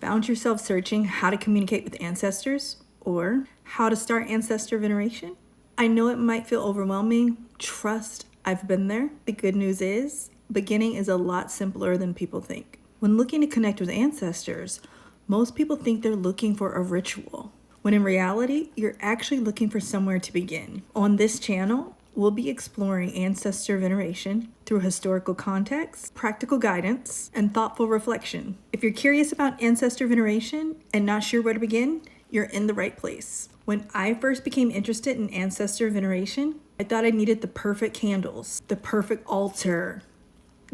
found yourself searching how to communicate with ancestors or how to start ancestor veneration? I know it might feel overwhelming. Trust, I've been there. The good news is, beginning is a lot simpler than people think. When looking to connect with ancestors, most people think they're looking for a ritual, when in reality, you're actually looking for somewhere to begin. On this channel, we'll be exploring ancestor veneration through historical context, practical guidance, and thoughtful reflection. If you're curious about ancestor veneration and not sure where to begin, you're in the right place. When I first became interested in ancestor veneration, I thought I needed the perfect candles, the perfect altar,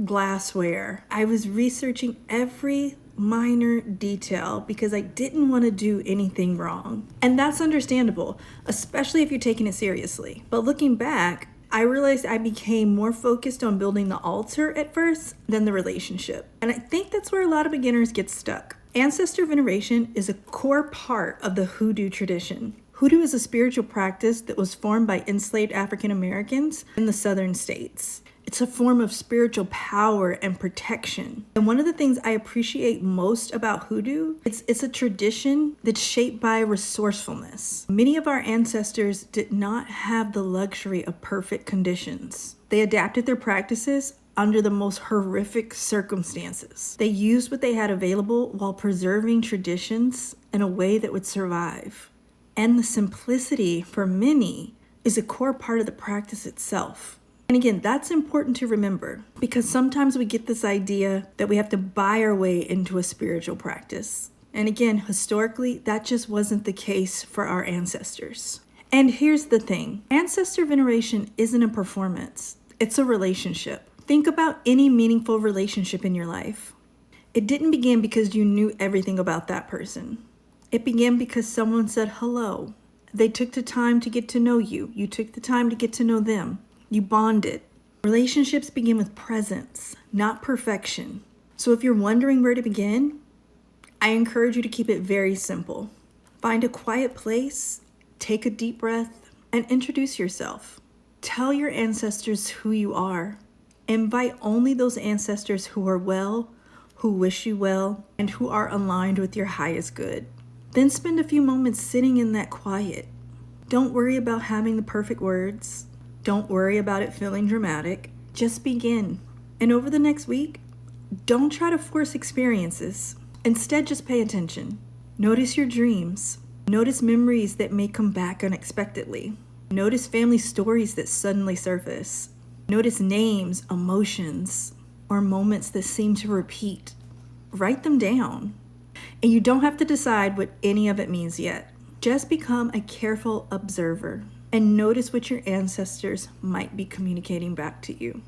glassware. I was researching every minor detail because I didn't want to do anything wrong. And that's understandable, especially if you're taking it seriously. But looking back, I realized I became more focused on building the altar at first than the relationship. And I think that's where a lot of beginners get stuck. Ancestor veneration is a core part of the Hoodoo tradition. Hoodoo is a spiritual practice that was formed by enslaved African Americans in the southern states. It's a form of spiritual power and protection. And one of the things I appreciate most about Hoodoo, it's a tradition that's shaped by resourcefulness. Many of our ancestors did not have the luxury of perfect conditions. They adapted their practices under the most horrific circumstances. They used what they had available while preserving traditions in a way that would survive. And the simplicity, for many, is a core part of the practice itself. And again, that's important to remember because sometimes we get this idea that we have to buy our way into a spiritual practice. And again, historically, that just wasn't the case for our ancestors. And here's the thing, ancestor veneration isn't a performance, it's a relationship. Think about any meaningful relationship in your life. It didn't begin because you knew everything about that person. It began because someone said hello. They took the time to get to know you. You took the time to get to know them. You bonded. Relationships begin with presence, not perfection. So if you're wondering where to begin, I encourage you to keep it very simple. Find a quiet place, take a deep breath, and introduce yourself. Tell your ancestors who you are. Invite only those ancestors who are well, who wish you well, and who are aligned with your highest good. Then spend a few moments sitting in that quiet. Don't worry about having the perfect words. Don't worry about it feeling dramatic. Just begin. And over the next week, don't try to force experiences. Instead, just pay attention. Notice your dreams. Notice memories that may come back unexpectedly. Notice family stories that suddenly surface. Notice names, emotions, or moments that seem to repeat. Write them down. And you don't have to decide what any of it means yet. Just become a careful observer and notice what your ancestors might be communicating back to you.